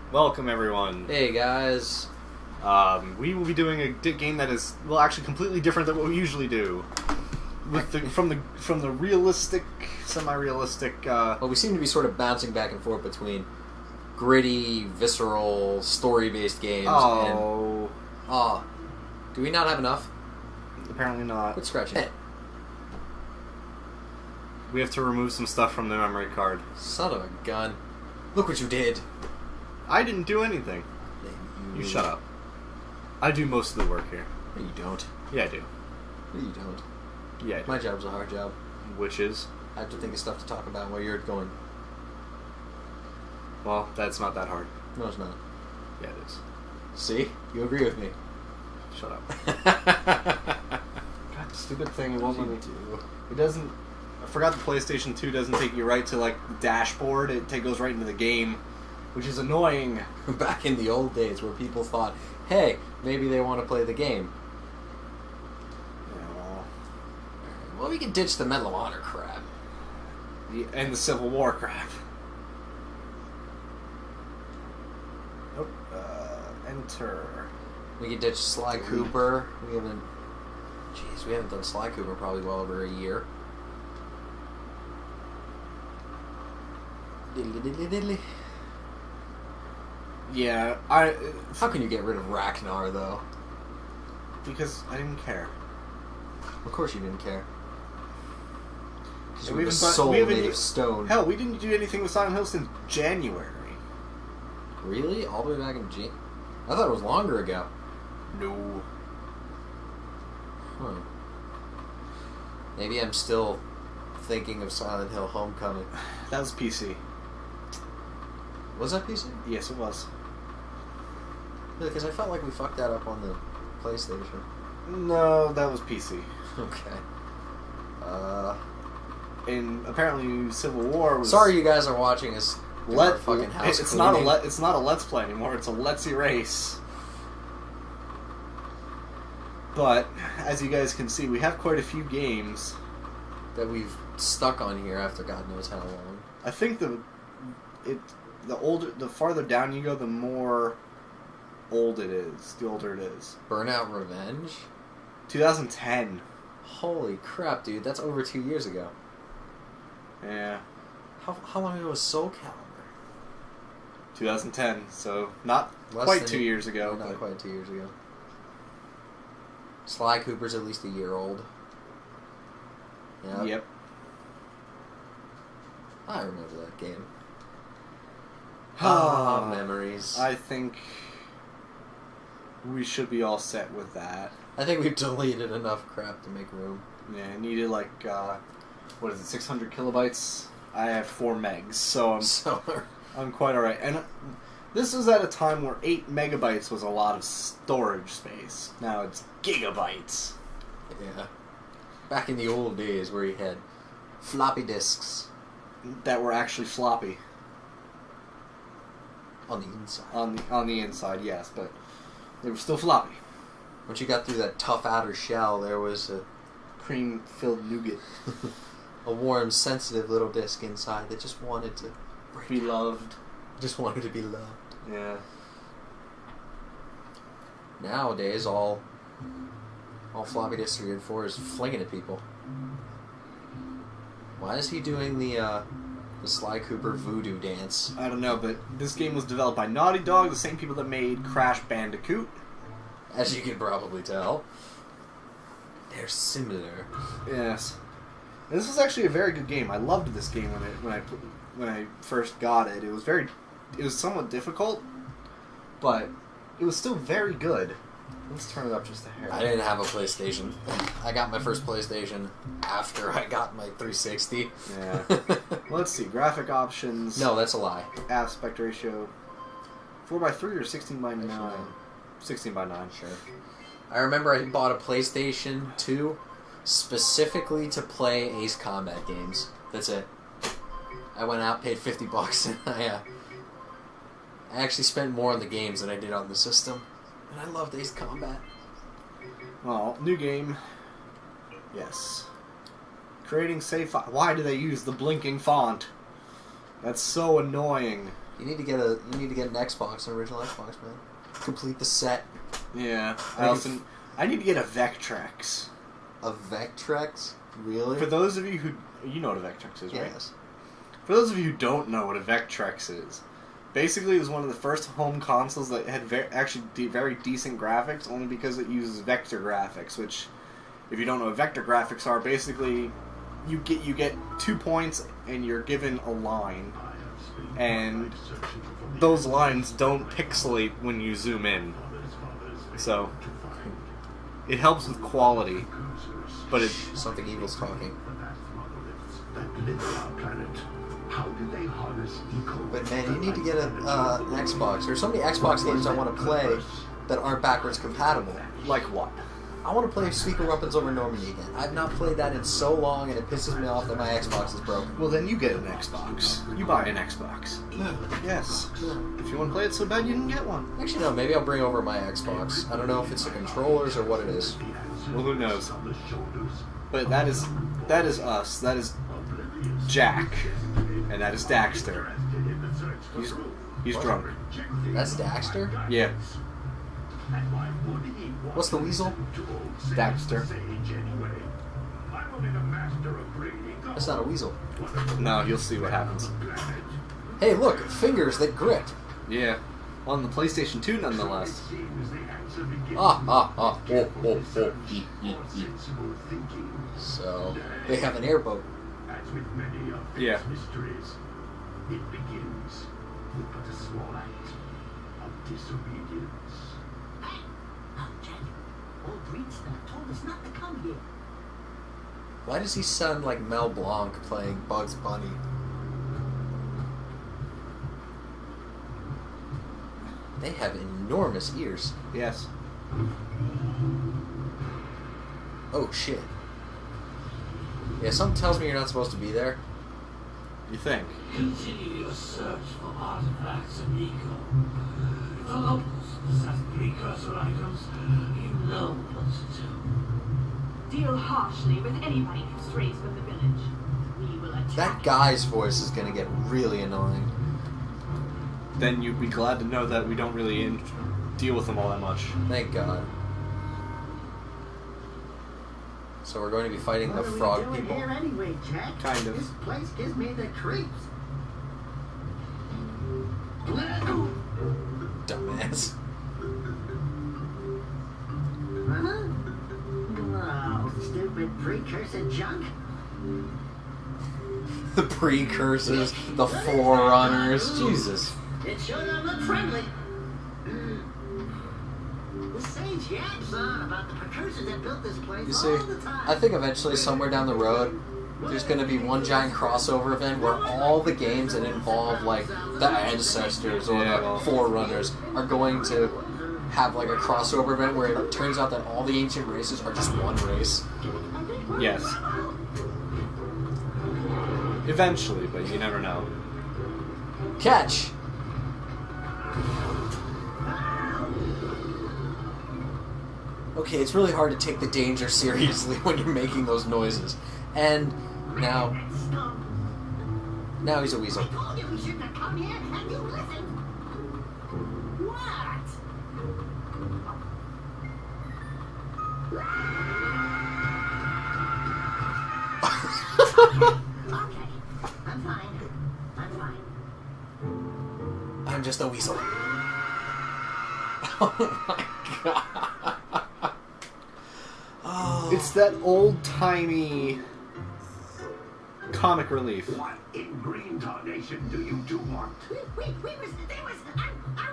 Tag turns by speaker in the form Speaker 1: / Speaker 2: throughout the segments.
Speaker 1: Welcome, everyone.
Speaker 2: Hey guys.
Speaker 1: We will be doing a game that is, well, actually completely different than what we usually do. With from the realistic, semi-realistic.
Speaker 2: Well, we seem to be sort of bouncing back and forth between gritty, visceral, story-based games and... Oh. Do we not have enough?
Speaker 1: Apparently not.
Speaker 2: Quit scratching it.
Speaker 1: We have to remove some stuff from the memory card.
Speaker 2: Son of a gun. Look what you did.
Speaker 1: I didn't do anything. You shut up. I do most of the work here.
Speaker 2: No, you don't.
Speaker 1: Yeah, I do.
Speaker 2: No, you don't.
Speaker 1: Yeah, I do.
Speaker 2: My job's a hard job.
Speaker 1: Which is?
Speaker 2: I have to think of stuff to talk about while you're going.
Speaker 1: Well, that's not that hard.
Speaker 2: No, it's not.
Speaker 1: Yeah, it is.
Speaker 2: See? You agree with me.
Speaker 1: Shut up. God, stupid thing. It won't let me do. It doesn't... I forgot the PlayStation 2 doesn't take you right to, like, the dashboard. It goes right into the game, which is annoying.
Speaker 2: Back in the old days where people thought, hey, maybe they want to play the game.
Speaker 1: Yeah.
Speaker 2: Well, we can ditch the Medal of Honor crap.
Speaker 1: And the Civil War crap. Nope. Enter.
Speaker 2: We can ditch Sly Cooper. We haven't done Sly Cooper probably well over a year. Diddly.
Speaker 1: Yeah,
Speaker 2: How can you get rid of Ragnar, though?
Speaker 1: because I didn't care.
Speaker 2: Of course you didn't care. Because
Speaker 1: And
Speaker 2: you were the soul made
Speaker 1: even
Speaker 2: of stone.
Speaker 1: Hell, we didn't do anything with Silent Hill since January.
Speaker 2: Really? All the way back in June? I thought it was longer ago.
Speaker 1: No.
Speaker 2: Huh. Maybe I'm still thinking of Silent Hill Homecoming.
Speaker 1: That was PC.
Speaker 2: Was that PC?
Speaker 1: Yes, it was.
Speaker 2: Because I felt like we fucked that up on the PlayStation.
Speaker 1: No, that was PC.
Speaker 2: Okay.
Speaker 1: And apparently Civil War was...
Speaker 2: Sorry you guys are watching us do our fucking house
Speaker 1: it's
Speaker 2: cleaning.
Speaker 1: it's not a Let's Play anymore, it's a Let's Erase. But, as you guys can see, we have quite a few games
Speaker 2: that we've stuck on here after God knows how long.
Speaker 1: I think the farther down you go, the more old it is. The older it is.
Speaker 2: Burnout Revenge?
Speaker 1: 2010.
Speaker 2: Holy crap, dude. That's over 2 years ago.
Speaker 1: Yeah.
Speaker 2: How long ago was Soul Calibur?
Speaker 1: 2010, so not
Speaker 2: Less
Speaker 1: quite
Speaker 2: than
Speaker 1: 2 years ago.
Speaker 2: Not
Speaker 1: But
Speaker 2: quite 2 years ago. Sly Cooper's at least a year old.
Speaker 1: Yep.
Speaker 2: I remember that game. Memories.
Speaker 1: I think we should be all set with that.
Speaker 2: I think we've deleted enough crap to make room.
Speaker 1: Yeah, I needed like, what is it, 600 kilobytes? I have 4 megs, so I'm quite alright. And this was at a time where 8 megabytes was a lot of storage space. Now it's gigabytes.
Speaker 2: Yeah. Back in the old days where you had floppy disks.
Speaker 1: That were actually floppy.
Speaker 2: On the inside.
Speaker 1: On the inside, yes, but they were still floppy.
Speaker 2: Once you got through that tough outer shell, there was a
Speaker 1: Cream-filled nougat.
Speaker 2: a warm, sensitive little disc inside that just wanted to
Speaker 1: Be loved.
Speaker 2: Just wanted to be loved.
Speaker 1: Yeah.
Speaker 2: Nowadays, all floppy disk 3 and 4 is flinging at people. Why is he doing the Sly Cooper voodoo dance?
Speaker 1: I don't know, but this game was developed by Naughty Dog, the same people that made Crash Bandicoot.
Speaker 2: As you can probably tell. They're similar.
Speaker 1: Yes. And this was actually a very good game. I loved this game when I first got it. It was somewhat difficult, but it was still very good. Let's turn it up just a hair.
Speaker 2: I didn't have a PlayStation. I got my first PlayStation after I got my 360.
Speaker 1: Yeah. Let's see. Graphic options.
Speaker 2: No, that's a lie.
Speaker 1: Aspect ratio. 4:3 or 16:9? 16:9.
Speaker 2: Sure. I remember I bought a PlayStation 2 specifically to play Ace Combat games. That's it. I went out, paid $50, and I actually spent more on the games than I did on the system. And I loved Ace Combat.
Speaker 1: Well, new game. Yes. Creating save file. Why do they use the blinking font? That's so annoying.
Speaker 2: You need to get an Xbox, an original Xbox, man. Complete the set.
Speaker 1: Yeah. I need to get a Vectrex.
Speaker 2: A Vectrex? Really?
Speaker 1: For those of you who... You know what a Vectrex is, right?
Speaker 2: Yes.
Speaker 1: For those of you who don't know what a Vectrex is, basically it was one of the first home consoles that had very decent graphics, only because it uses vector graphics, which, if you don't know what vector graphics are, basically you get 2 points and you're given a line, and those lines don't pixelate when you zoom in. So it helps with quality, but it...
Speaker 2: Something evil's talking. But man, you need to get an Xbox. There's so many Xbox games I want to play that aren't backwards compatible.
Speaker 1: Like what?
Speaker 2: I want to play Secret Weapons over Normandy again. I've not played that in so long, and it pisses me off that my Xbox is broken.
Speaker 1: Well, then you get an Xbox. You buy an Xbox.
Speaker 2: Yeah.
Speaker 1: Yes.
Speaker 2: Yeah.
Speaker 1: If you want to play it so bad, you can get one.
Speaker 2: Actually, no. Maybe I'll bring over my Xbox. I don't know if it's the controllers or what it is.
Speaker 1: Well, who knows? But that is us. That is Jak, and that is Daxter. He's drunk.
Speaker 2: That's Daxter?
Speaker 1: Yeah.
Speaker 2: What's the Weasel?
Speaker 1: Daxter.
Speaker 2: That's not a Weasel.
Speaker 1: No, you'll see what happens.
Speaker 2: Hey, look, fingers that grip.
Speaker 1: Yeah. On the PlayStation 2, nonetheless.
Speaker 2: Oh. So, they have an airboat.
Speaker 1: Yeah.
Speaker 3: It begins with but a small act of disobedience. Hey! Oh, Jack. Old Greenstaff told us not to come here.
Speaker 2: Why does he sound like Mel Blanc playing Bugs Bunny? They have enormous ears.
Speaker 1: Yes.
Speaker 2: Oh, shit. Yeah, something tells me you're not supposed to be there.
Speaker 1: You think?
Speaker 3: Continue your search for artifacts of Nico. If the locals possess precursor items, you know what to do.
Speaker 4: Deal harshly with anybody who strays from the village. We will attack.
Speaker 2: That guy's voice is gonna get really annoying.
Speaker 1: Then you'd be glad to know that we don't really deal with them all that much.
Speaker 2: Thank God. So we're going to be fighting the frog
Speaker 5: What are we
Speaker 2: people.
Speaker 5: doing here anyway, Jack?
Speaker 1: Kind of.
Speaker 5: This place gives me the creeps.
Speaker 2: Dumbass.
Speaker 5: Huh? Oh, stupid precursor junk.
Speaker 2: The precursors, the forerunners. Jesus.
Speaker 5: It sure don't look friendly. The sage yaps on about the precursors that built this place
Speaker 2: You see,
Speaker 5: all the time.
Speaker 2: I think eventually somewhere down the road, there's going to be one giant crossover event where all the games that involve like the ancestors or the forerunners are going to have like a crossover event where it turns out that all the ancient races are just one race.
Speaker 1: Yes. Eventually, but you never know.
Speaker 2: Catch! Okay, it's really hard to take the danger seriously when you're making those noises. And now he's a weasel.
Speaker 5: I told you we shouldn't have come here, and you listened. What? Okay, I'm fine.
Speaker 2: I'm just a weasel. Oh my god. Oh.
Speaker 1: It's that old-timey comic relief.
Speaker 3: What in green tarnation do you two want?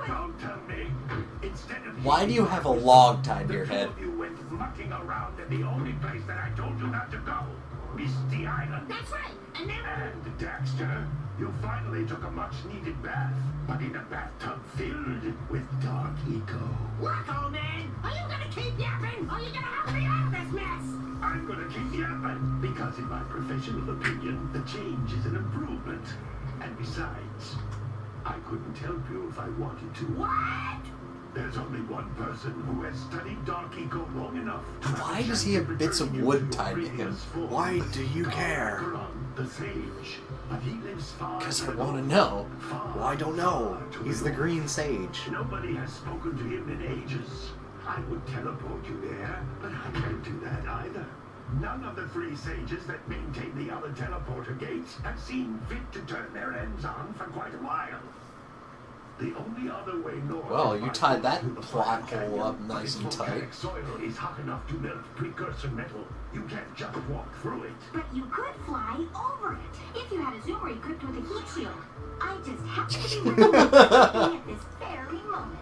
Speaker 3: Don't tell me. Instead of
Speaker 2: Why do you have a log tied to your head?
Speaker 3: You went mucking around in the only place that I told you not to go. Misty Island.
Speaker 5: That's right. And then
Speaker 3: And Daxter, you finally took a much-needed bath, but in a bathtub filled with dark eco.
Speaker 5: look, old man. Are you gonna keep yapping, or are you gonna help me out of this mess?
Speaker 3: I'm gonna keep yapping, because in my professional opinion, the change is an improvement. And besides, I couldn't help you if I wanted to.
Speaker 5: What?
Speaker 3: There's only one person who has studied Dark Eco long enough.
Speaker 2: Why does he have bits of wood tied to him?
Speaker 1: Why do you care?
Speaker 3: The sage. But he lives far.
Speaker 2: Because I want to know.
Speaker 1: Well, I don't know. He's the green sage.
Speaker 3: Nobody has spoken to him in ages. I would teleport you there, but I can't do that either. None of the 3 sages that maintain the other teleporter gates have seen fit to turn their ends on for quite a while. The only other way north.
Speaker 2: Well, you tied that plot hole up nice and tight.
Speaker 3: Soil is hot enough to melt precursor metal. You can't just walk through it.
Speaker 5: But you could fly over it if you had a zoomer equipped with a heat shield. I just happen to be working at this very moment.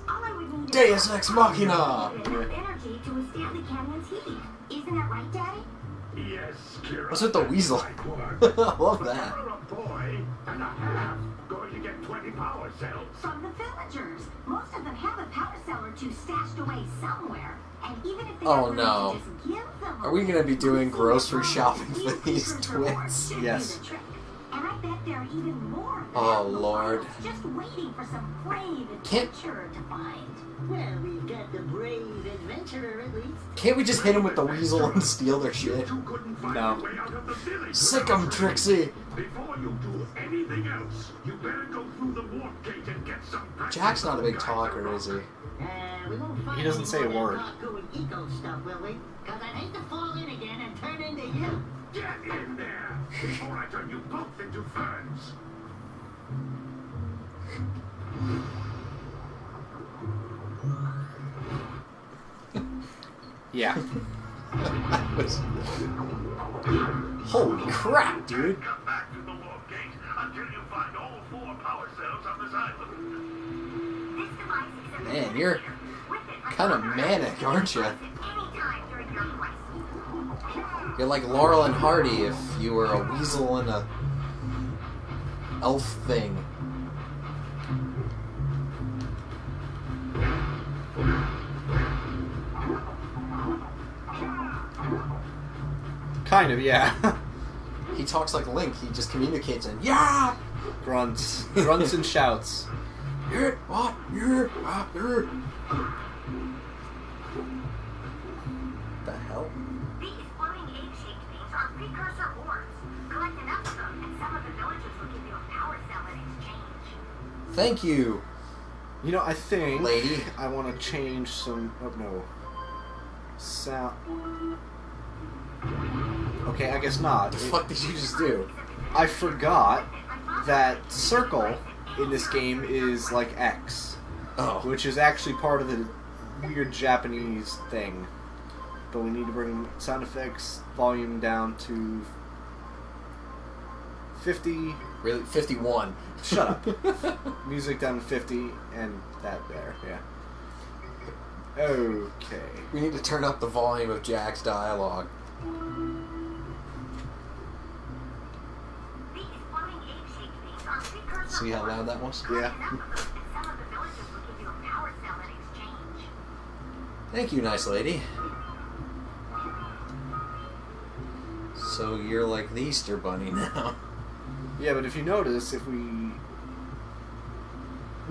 Speaker 5: All I would need
Speaker 2: Deus
Speaker 5: is
Speaker 2: Ex Machina!
Speaker 5: enough energy to withstand the canyon's heat. Isn't that right, Daddy?
Speaker 3: Yes, Kira.
Speaker 2: What's with the Weasel? I love that.
Speaker 3: You're a boy and a half going to get 20 power cells.
Speaker 5: From the villagers. Most of them have a power cell or 2 stashed away somewhere. And even if they
Speaker 2: Oh,
Speaker 5: have
Speaker 2: no.
Speaker 5: just give them
Speaker 2: Are we going to be doing grocery shopping for these twins?
Speaker 1: Yes.
Speaker 5: And I bet there are even more.
Speaker 2: Oh, Lord.
Speaker 5: Just waiting for some brave
Speaker 2: Can't-
Speaker 5: adventurer to find.
Speaker 6: Well, we've got the brave adventurer at least.
Speaker 2: Can't we just hit him with the Weasel and steal their shit?
Speaker 3: You couldn't find
Speaker 1: No.
Speaker 3: a way out of the village.
Speaker 2: Sick 'em, Trixie!
Speaker 3: Before you do anything else, you better go through the warp gate and get some practice.
Speaker 2: Jack's not a big talker, is he?
Speaker 6: We won't find
Speaker 1: He doesn't say a
Speaker 6: any more
Speaker 1: word.
Speaker 6: Dark and eco stuff, will we? Because I'd hate to fall in again and turn into you.
Speaker 3: Get in there before I turn you both into ferns.
Speaker 1: Yeah.
Speaker 2: Holy crap, dude!
Speaker 3: Come back to the warp gate until you find all 4 power cells on this island.
Speaker 5: This device is
Speaker 2: Man, you're kind of manic, aren't you?
Speaker 5: anytime during your quest.
Speaker 2: You're like Laurel and Hardy if you were a weasel and a elf thing.
Speaker 1: Kind of, yeah.
Speaker 2: He talks like Link. He just communicates in yeah,
Speaker 1: Grunts. Grunts and shouts.
Speaker 2: yeah, what, yeah, yeah. The hell?
Speaker 5: These floating egg-shaped things are precursor ores. Collect enough of them, and some of the villagers will give you a power cell in exchange.
Speaker 2: Thank you.
Speaker 1: You know, I think
Speaker 2: Lady.
Speaker 1: I want to change some. Oh no. Sound. Okay, I guess not.
Speaker 2: What the fuck did you just do?
Speaker 1: I forgot that circle in this game is like X,
Speaker 2: Oh.
Speaker 1: which is actually part of the weird Japanese thing. But we need to bring sound effects volume down to 50.
Speaker 2: Really? 51.
Speaker 1: Shut up. Music down to 50 and that there, yeah. Okay.
Speaker 2: We need to turn up the volume of Jack's dialogue.
Speaker 5: These floating egg-shaped things are precursor
Speaker 2: See how
Speaker 5: ores.
Speaker 2: loud that was?
Speaker 1: Yeah.
Speaker 5: Enough of them, and some of the villagers will give you a power cell in exchange.
Speaker 2: Thank you, nice lady. So you're like the Easter Bunny now.
Speaker 1: Yeah, but if you notice, if we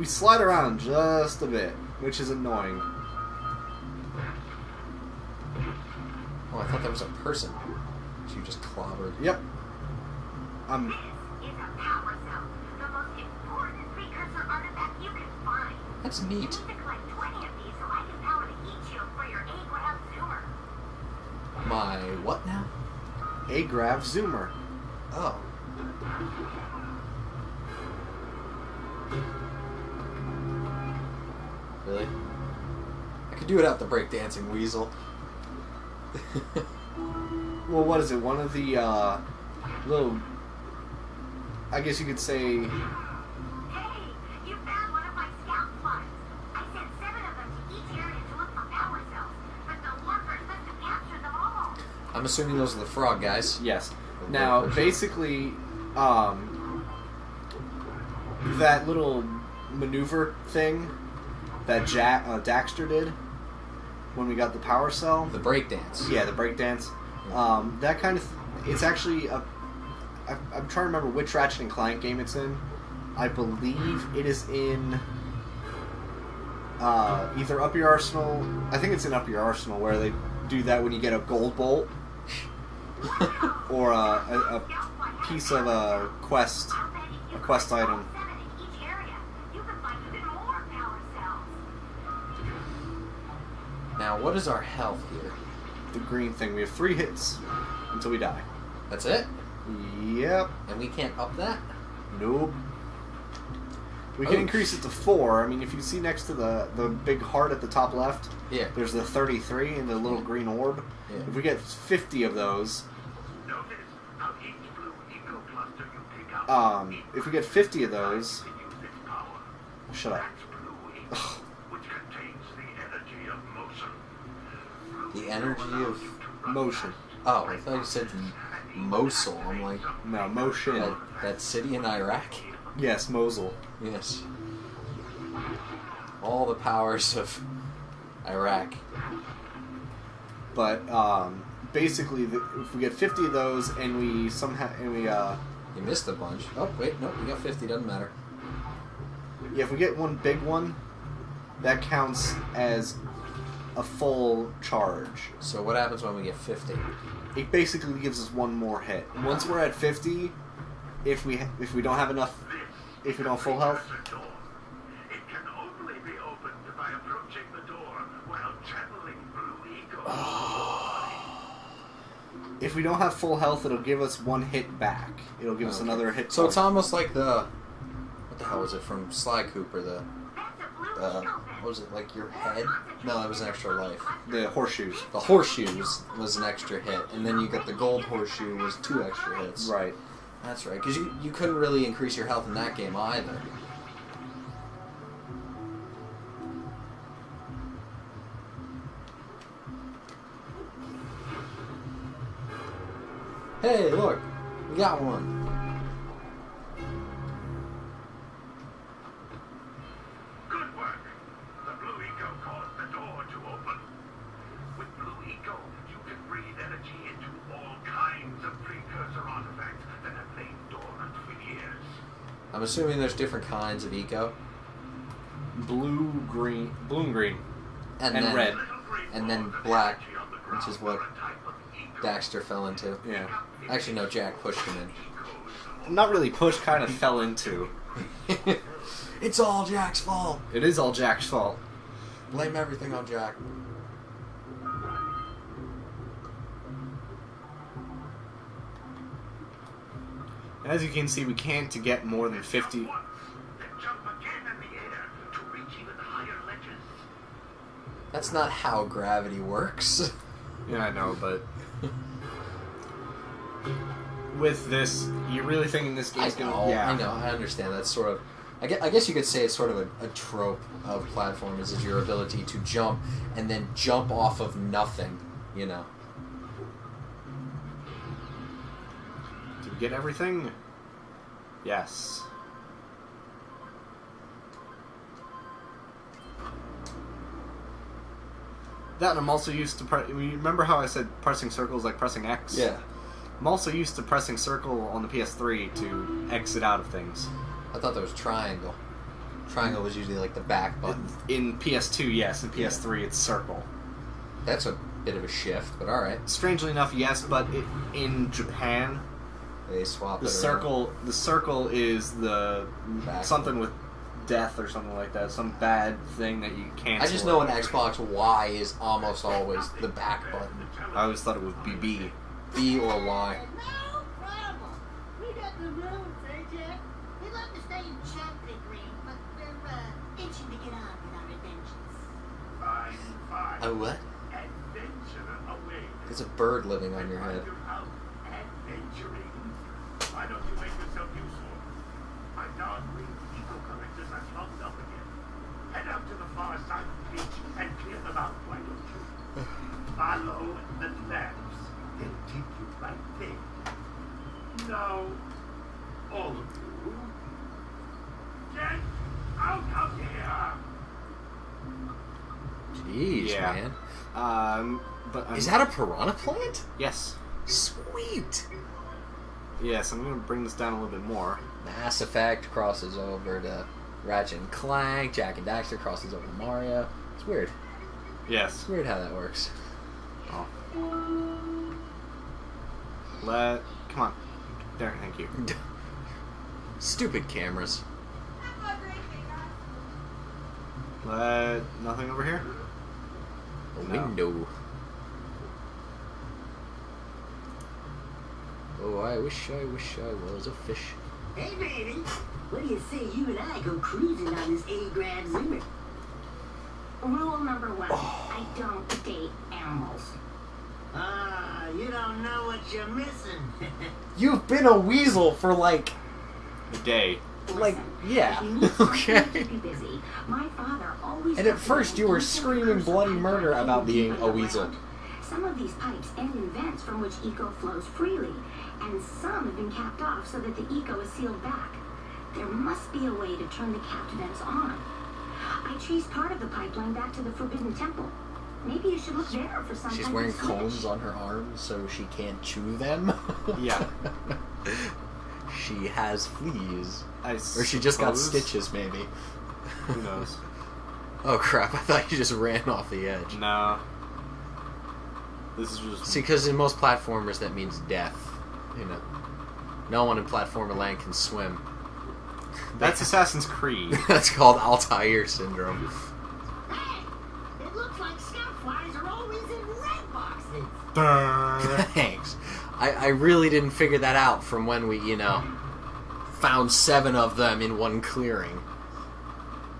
Speaker 1: slide around just a bit, which is annoying.
Speaker 2: Oh, I thought that was a person. You just clobbered.
Speaker 1: Yep.
Speaker 5: This is a power cell, the most important precursor artifact you can find.
Speaker 2: That's
Speaker 5: You
Speaker 2: neat.
Speaker 5: need to collect 20 of these so I can power the heat shield for your A-Grav zoomer.
Speaker 2: My what now?
Speaker 1: A grav zoomer.
Speaker 2: Oh. Really? I could do it without the breakdancing Weasel.
Speaker 1: Well, what is it? One of the little, I guess you could say,
Speaker 5: Hey, you found one of my scout plots. I sent 7 of them to each area to look for power cells, but the workers must have captured them all.
Speaker 2: I'm assuming those are the frog guys.
Speaker 1: yes. Now, basically, that little maneuver thing that Jak Daxter did when we got the power cell.
Speaker 2: The breakdance.
Speaker 1: Yeah, the breakdance. That kind of. It's actually a. I'm trying to remember which Ratchet and Clank game it's in. I believe it is in either Up Your Arsenal. I think it's in Up Your Arsenal where they do that when you get a gold bolt or a piece of a quest item.
Speaker 2: Now, what is our health here?
Speaker 1: The green thing. We have 3 hits until we die.
Speaker 2: That's it?
Speaker 1: Yep.
Speaker 2: And we can't up that?
Speaker 1: Nope. We can increase it to 4. I mean, if you see next to the big heart at the top left,
Speaker 2: yeah,
Speaker 1: there's the 33 and the little green orb.
Speaker 2: Yeah.
Speaker 1: If we get 50 of those, if we get 50 of those, shut up.
Speaker 2: The energy of
Speaker 1: motion.
Speaker 2: Oh, I thought you said Mosul. I'm like,
Speaker 1: no, motion.
Speaker 2: That city in Iraq?
Speaker 1: Yes, Mosul.
Speaker 2: Yes. All the powers of Iraq.
Speaker 1: But basically, if we get 50 of those and we
Speaker 2: you missed a bunch. Oh wait, nope, we got 50. Doesn't matter.
Speaker 1: Yeah, if we get one big one, that counts as a full charge.
Speaker 2: So what happens when we get 50?
Speaker 1: It basically gives us one more hit. Once we're at 50, if we don't have enough, if we don't have full health,
Speaker 3: it can only be opened by approaching the door while channeling blue eco.
Speaker 1: if we don't have full health, it'll give us 1 hit back. It'll give us another hit.
Speaker 2: So it's almost like what the hell was it from Sly Cooper? What was it, like your head? No, that was an extra life.
Speaker 1: The horseshoes.
Speaker 2: The horseshoes was an extra hit, and then you got the gold horseshoe was 2 extra hits.
Speaker 1: Right.
Speaker 2: That's right, because you couldn't really increase your health in that game either. Hey, look, we got one.
Speaker 3: Good work. The blue eco caused the door to open. With blue eco, you can breathe energy into all kinds of precursor artifacts that have lain dormant for years.
Speaker 2: I'm assuming there's different kinds of eco.
Speaker 1: Blue and green, and
Speaker 2: then
Speaker 1: red,
Speaker 2: and then black, which is what Daxter fell into.
Speaker 1: Yeah.
Speaker 2: Actually, no, Jack pushed him in.
Speaker 1: Not really pushed, kind of fell into.
Speaker 2: It's all Jack's fault.
Speaker 1: It is all Jack's fault.
Speaker 2: Blame everything on Jack.
Speaker 1: As you can see, we can't get more than 50.
Speaker 3: Then jump again in the air to reach even higher ledges.
Speaker 2: That's not how gravity works.
Speaker 1: Yeah, I know, but with this, you really thinking this game's
Speaker 2: I know,
Speaker 1: gonna? Yeah,
Speaker 2: I know, I understand. That's sort of, I guess you could say it's sort of a trope of platformers is your ability to jump and then jump off of nothing, you know.
Speaker 1: Did we get everything? Yes. That, and I'm also used to remember how I said pressing circles like pressing X?
Speaker 2: Yeah.
Speaker 1: I'm also used to pressing circle on the PS3 to exit out of things.
Speaker 2: I thought that was triangle. Triangle was usually like the back button.
Speaker 1: In PS2, yes. In PS3, it's circle.
Speaker 2: That's a bit of a shift, but alright.
Speaker 1: Strangely enough, yes, but in Japan,
Speaker 2: They swap
Speaker 1: the
Speaker 2: it
Speaker 1: circle is the
Speaker 2: Back.
Speaker 1: something with death or something like that. Some bad thing that you cancel.
Speaker 2: I just know in Xbox Y is almost always the back button.
Speaker 1: I always thought it was BB.
Speaker 2: B or Y.
Speaker 6: No problem. We got the room, eh, Jack? We'd love to stay in Chapter Green, but we're itching to get on with our adventures.
Speaker 3: Fine.
Speaker 2: A what?
Speaker 3: Adventure away.
Speaker 2: There's a bird living on your head.
Speaker 3: You're out adventuring. Why don't you make yourself useful? My dark-green eco-collectors are plugged up again. Head out to the far side of the beach and clear them out, why don't you? Follow the lamps. They'll take you right there. Now, all of you, get out of here!
Speaker 2: Jeez,
Speaker 1: Yeah.
Speaker 2: man.
Speaker 1: But
Speaker 2: Is that a piranha plant?
Speaker 1: yes?
Speaker 2: Sweet.
Speaker 1: Yes, I'm going to bring this down a little bit more.
Speaker 2: Mass Effect crosses over to Ratchet and Clank, Jak and Daxter crosses over Mario. It's weird.
Speaker 1: Yes.
Speaker 2: It's weird how that works.
Speaker 1: Oh. Come on. There, thank you.
Speaker 2: Stupid cameras.
Speaker 1: Nothing over here?
Speaker 2: A
Speaker 1: No.
Speaker 2: window. Oh, I wish I was a fish.
Speaker 6: Hey, baby. What do you say you and I go cruising on this A-grad Zimmer?
Speaker 5: Rule number 1, I don't date animals.
Speaker 6: Ah, you don't know what you're missing.
Speaker 2: You've been a weasel for like,
Speaker 1: A day.
Speaker 2: yeah,
Speaker 5: If you need something
Speaker 2: okay.
Speaker 5: to keep you busy, my father always
Speaker 2: And at
Speaker 5: took me
Speaker 2: first
Speaker 5: to
Speaker 2: you were
Speaker 5: diesel
Speaker 2: screaming
Speaker 5: commercial
Speaker 2: bloody
Speaker 5: pipe
Speaker 2: murder
Speaker 5: line
Speaker 2: about
Speaker 5: and
Speaker 2: being
Speaker 5: keep
Speaker 2: a
Speaker 5: it
Speaker 2: weasel.
Speaker 5: around. Some of these pipes end in vents from which eco flows freely, and some have been capped off so that the eco is sealed back. There must be a way to turn the capped vents on. I traced part of the pipeline back to the Forbidden Temple. Maybe you should look there for some
Speaker 2: She's
Speaker 5: type
Speaker 2: wearing
Speaker 5: of switch.
Speaker 2: cones on her arms so she can't chew them.
Speaker 1: Yeah.
Speaker 2: She has fleas.
Speaker 1: Or
Speaker 2: Or she just got stitches, maybe.
Speaker 1: Who knows?
Speaker 2: Oh crap, I thought you just ran off the edge.
Speaker 1: No. This is just...
Speaker 2: See, because in most platformers that means death. You know, no one in platformer land can swim.
Speaker 1: That's Assassin's Creed.
Speaker 2: That's called Altair syndrome.
Speaker 6: Hey, it looks like scout flies are always in red boxes.
Speaker 2: Thanks. I really didn't figure that out from when we, found 7 of them in one clearing.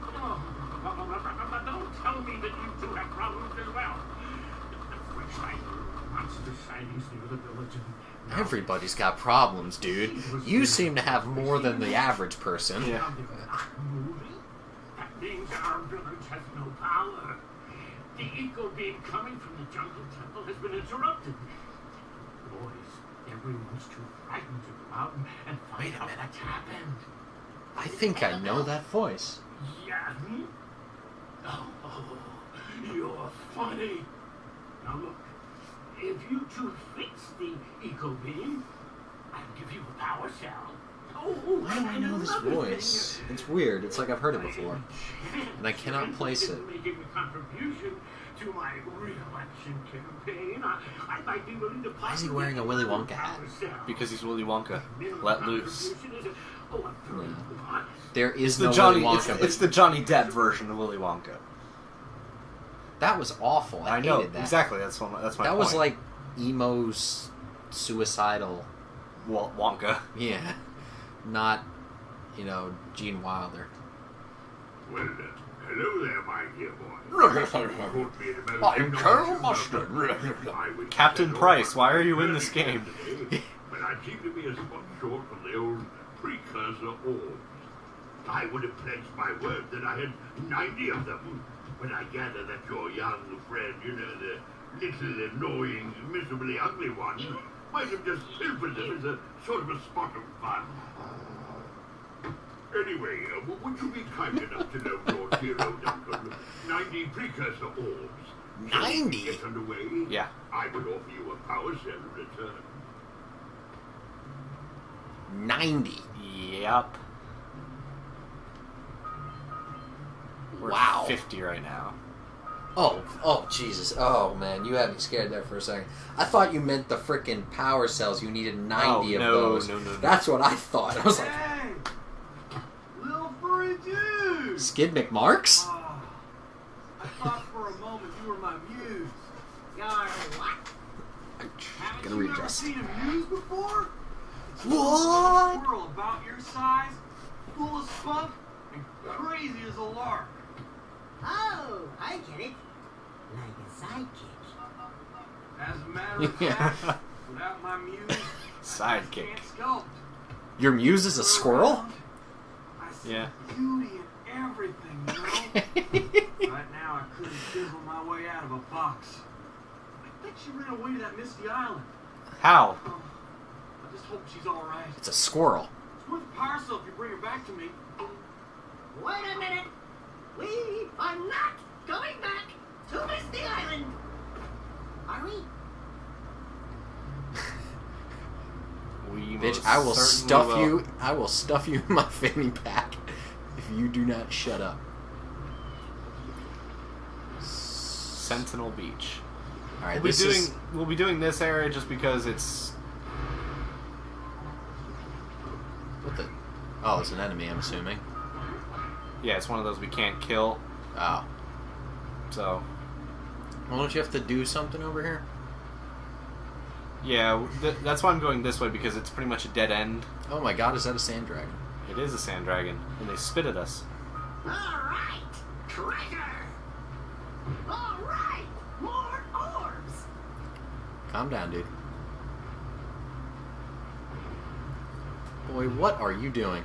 Speaker 3: Oh, don't tell me that you two have problems as well. Which I monster sightings near the village and now
Speaker 2: Everybody's got problems, dude. You seem to have more than the average person.
Speaker 1: Yeah.
Speaker 3: moving? That means our village has no power. The eco beam coming from the jungle temple has been interrupted. Boys, everyone's too frightened to go out and find
Speaker 2: Wait a
Speaker 3: out
Speaker 2: minute.
Speaker 3: what's happened.
Speaker 2: I think I know that voice.
Speaker 3: Yeah? Oh, you're funny. Now look, if you two fix the eco beam, I'll give you a power cell. Oh,
Speaker 2: Why do I know this voice? It's weird. It's like I've heard it before. And I cannot place it.
Speaker 3: Making a contribution to my re-election campaign, I might be willing to.
Speaker 2: Why is he wearing a Willy Wonka hat?
Speaker 1: Because he's Willy Wonka. Let loose.
Speaker 2: There is
Speaker 1: The
Speaker 2: no
Speaker 1: Johnny,
Speaker 2: Willy Wonka.
Speaker 1: it's the Johnny Depp version of Willy Wonka.
Speaker 2: That was awful. I
Speaker 1: know
Speaker 2: hated that.
Speaker 1: exactly. That's my
Speaker 2: That
Speaker 1: point.
Speaker 2: was like emo's suicidal.
Speaker 1: Wonka.
Speaker 2: Yeah. Not, Gene Wilder.
Speaker 3: Well, hello there, my dear boy.
Speaker 1: I'm Colonel Mustard. Captain Price, why are you in this game?
Speaker 3: But I seem to be a spot short from the old precursor orbs. I would have pledged my word that I had 90 of them. When I gather that your young friend, the little annoying, miserably ugly one, might have just pilfered them as a sort of a spot of fun. Anyway, would you be kind enough to load your hero, Duncan? 90 precursor orbs.
Speaker 2: 90?
Speaker 3: Get underway?
Speaker 1: Yeah.
Speaker 3: I would offer you a power cell in return.
Speaker 2: 90.
Speaker 1: Yep. We're
Speaker 2: Wow.
Speaker 1: 50 right now.
Speaker 2: Oh, Jesus. Oh, man, you had me scared there for a second. I thought you meant the frickin' power cells. You needed 90 of those.
Speaker 1: No.
Speaker 2: That's what I thought. I was like,
Speaker 7: Hey! Little furry dude!
Speaker 2: Skid McMarks?
Speaker 7: Oh, I thought for a moment you were my muse.
Speaker 6: You're what?
Speaker 7: Haven't
Speaker 2: Gonna
Speaker 7: you ever
Speaker 2: readjust.
Speaker 7: seen a muse before? It's a
Speaker 2: What?
Speaker 7: little squirrel about your size, full of spunk, and crazy as a lark.
Speaker 6: Oh, I get it. Like a sidekick.
Speaker 7: As a matter of fact, without my muse, I
Speaker 1: Sidekick.
Speaker 7: can't sculpt.
Speaker 2: Your muse is a squirrel?
Speaker 7: I see
Speaker 1: Yeah.
Speaker 7: beauty in everything, Right now, I couldn't chisel my way out of a box. I think she ran away to that misty island.
Speaker 1: How?
Speaker 7: I just hope she's all right.
Speaker 2: It's a squirrel.
Speaker 7: It's worth a power cell if you bring her back to me.
Speaker 6: Wait a minute. We are not going back to Misty Island. Are we?
Speaker 1: We
Speaker 2: Bitch,
Speaker 1: most
Speaker 2: I will
Speaker 1: certainly
Speaker 2: stuff
Speaker 1: will.
Speaker 2: you. I will stuff you in my fanny pack if you do not shut up.
Speaker 1: Sentinel Beach.
Speaker 2: All right,
Speaker 1: We'll be doing this area just because it's.
Speaker 2: What the? Oh, it's an enemy. I'm assuming.
Speaker 1: Yeah, it's one of those we can't kill.
Speaker 2: Oh.
Speaker 1: So.
Speaker 2: Well, don't you have to do something over here?
Speaker 1: Yeah, that's why I'm going this way, because it's pretty much a dead end.
Speaker 2: Oh my god, is that a sand dragon?
Speaker 1: It is a sand dragon, and they spit at us.
Speaker 6: All right, treasure. All right, more orbs.
Speaker 2: Calm down, dude. Boy, what are you doing?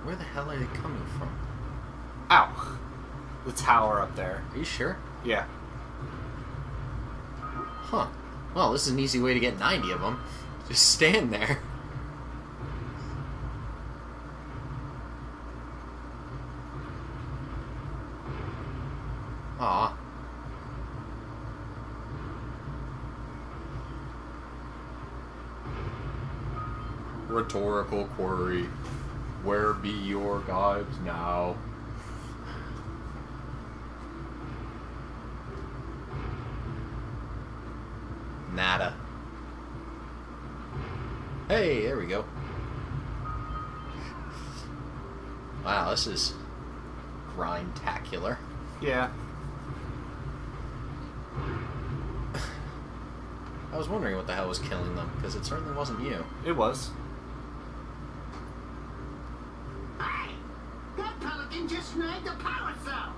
Speaker 2: Where the hell are they coming from?
Speaker 1: Ow! The tower up there.
Speaker 2: Are you sure?
Speaker 1: Yeah.
Speaker 2: Huh. Well, this is an easy way to get 90 of them. Just stand there. Aw. Rhetorical query. Where be your gods now? Nada. Hey, there we go. Wow, this is grindtacular.
Speaker 1: Yeah.
Speaker 2: I was wondering what the hell was killing them, because it certainly wasn't you.
Speaker 1: It was.
Speaker 6: Hey, that pelican just snagged a power cell.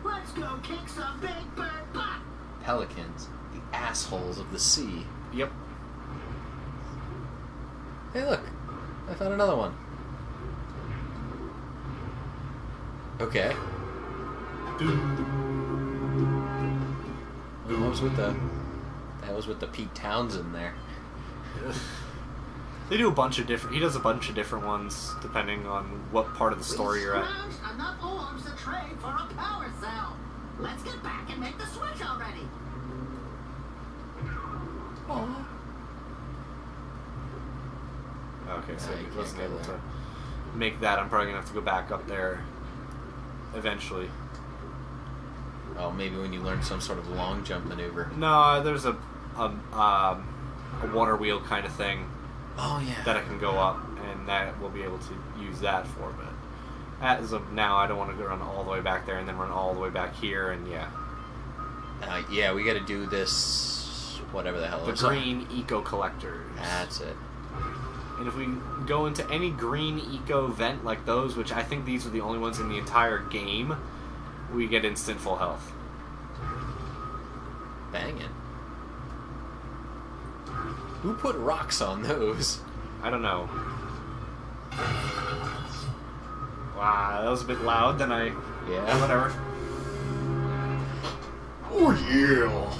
Speaker 6: Let's go kick some big bird butt.
Speaker 2: Pelicans, the assholes of the sea.
Speaker 1: Yep.
Speaker 2: Hey, look. I found another one. Okay. What was with the... That was with the Pete Townsend there.
Speaker 1: They do a bunch of different... He does a bunch of different ones, depending on what part of the story you're at.
Speaker 6: We scrounged enough orbs to trade for a power cell. Let's get back and make the switch already.
Speaker 2: Aww.
Speaker 1: Okay, so
Speaker 2: Yeah, you
Speaker 1: he wasn't
Speaker 2: can't go
Speaker 1: able
Speaker 2: there.
Speaker 1: to make that. I'm probably going to have to go back up there eventually.
Speaker 2: Oh, maybe when you learn some sort of long jump maneuver.
Speaker 1: No, there's a water wheel kind of thing
Speaker 2: Oh, yeah.
Speaker 1: that I can go up, and that we'll be able to use that for. But as of now, I don't want to go run all the way back there and then run all the way back here, and yeah.
Speaker 2: Yeah, we gotta do this... Whatever the hell
Speaker 1: The
Speaker 2: it's
Speaker 1: green eco collectors.
Speaker 2: That's it.
Speaker 1: And if we go into any green eco vent like those, which I think these are the only ones in the entire game, we get instant full health.
Speaker 2: Banging. Who put rocks on those?
Speaker 1: I don't know. Wow, that was a bit loud. Then I...
Speaker 2: Yeah.
Speaker 1: Whatever.
Speaker 2: Oh, yeah.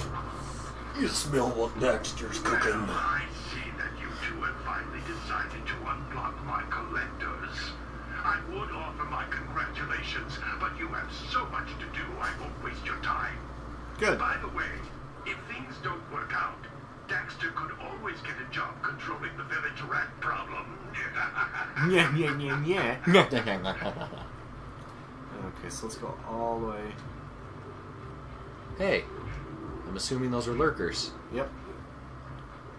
Speaker 2: You smell what Daxter's cooking.
Speaker 3: I see that you two have finally decided to unblock my collectors. I would offer my congratulations, but you have so much to do, I won't waste your time.
Speaker 1: Good.
Speaker 3: By the way, if things don't work out, Daxter could always get a job controlling the village rat problem.
Speaker 1: Yeah, yeah, yeah, yeah. Okay, so let's go all the way.
Speaker 2: Hey, I'm assuming those are lurkers.
Speaker 1: Yep.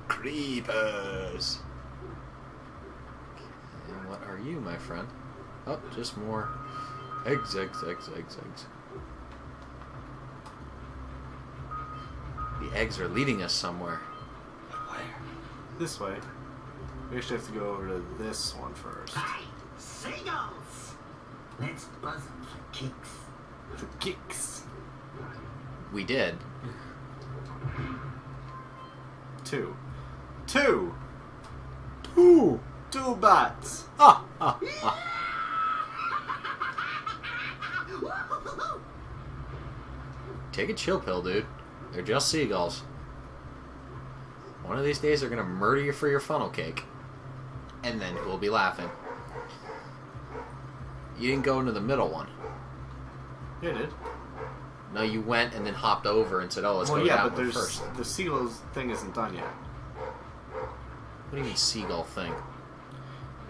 Speaker 2: Creepers. And what are you, my friend? Oh, just more eggs, eggs, eggs, eggs, eggs. The eggs are leading us somewhere.
Speaker 1: Where? This way. We actually have to go over to this one first.
Speaker 6: Hey, seagulls. Let's buzz them for kicks.
Speaker 1: For kicks.
Speaker 2: We did.
Speaker 1: Two. Two bats.
Speaker 2: Ah, ah, ah. Take a chill pill, dude. They're just seagulls. One of these days they're gonna murder you for your funnel cake. And then we'll be laughing. You didn't go into the middle one.
Speaker 1: Yeah, I did.
Speaker 2: No, you went and then hopped over and said, oh, let's go to
Speaker 1: yeah,
Speaker 2: that
Speaker 1: but
Speaker 2: one
Speaker 1: there's
Speaker 2: first.
Speaker 1: the seagulls thing isn't done yet.
Speaker 2: What do you mean seagull thing?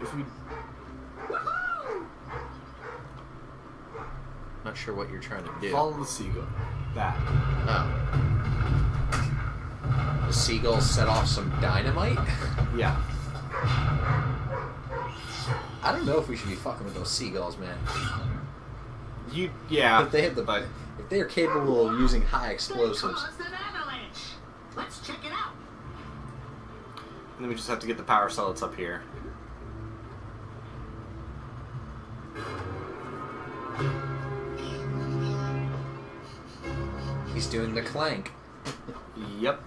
Speaker 1: If we...
Speaker 2: Not sure what you're trying to do.
Speaker 1: Follow the seagull. That.
Speaker 2: Oh. The seagull set off some dynamite?
Speaker 1: Yeah.
Speaker 2: I don't know if we should be fucking with those seagulls, man.
Speaker 1: Yeah.
Speaker 2: If they have if they are capable of using high explosives.
Speaker 6: Let's check it out.
Speaker 1: And then we just have to get the power cell that's up here.
Speaker 2: He's doing the clank.
Speaker 1: Yep.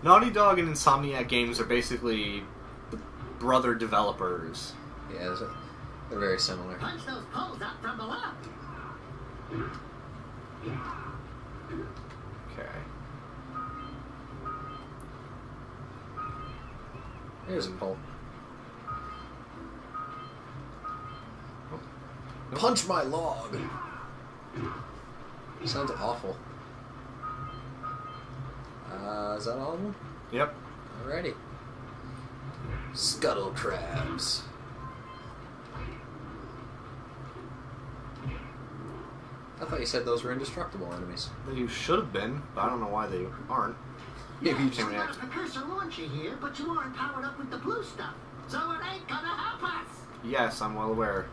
Speaker 1: Naughty Dog and Insomniac Games are basically the brother developers.
Speaker 2: Yeah, they're very similar.
Speaker 6: Punch those poles out from below.
Speaker 1: Okay.
Speaker 2: Here's a pole.
Speaker 1: Nope.
Speaker 2: Punch my log! Sounds awful. Is that all of them?
Speaker 1: Yep.
Speaker 2: Alrighty. Scuttle crabs. I thought you said those were indestructible enemies.
Speaker 1: They should have been, but I don't know why they aren't.
Speaker 2: Maybe you
Speaker 6: So
Speaker 2: can
Speaker 6: there's the cursor launcher here, but you aren't powered up with the blue stuff. So it ain't gonna help us.
Speaker 1: Yes, I'm well aware.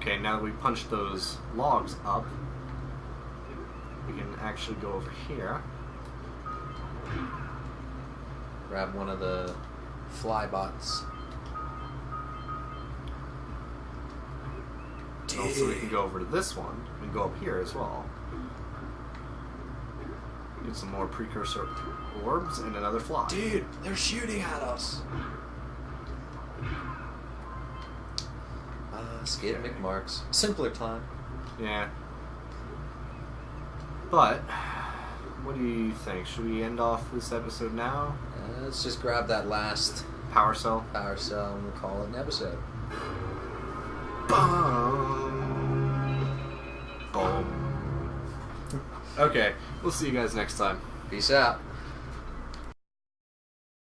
Speaker 1: Okay, now that we punched those logs up, we can actually go over here.
Speaker 2: grab one of the fly bots.
Speaker 1: Also, we can go over to this one and go up here as well. Get some more precursor orbs and another fly.
Speaker 2: Dude, they're shooting at us. Skid McMarks. Simpler time.
Speaker 1: Yeah. But, what do you think? Should we end off this episode now?
Speaker 2: Let's just grab that last
Speaker 1: Power cell?
Speaker 2: power cell and we'll call it an episode.
Speaker 1: Boom. Boom. Okay, we'll see you guys next time.
Speaker 2: Peace out.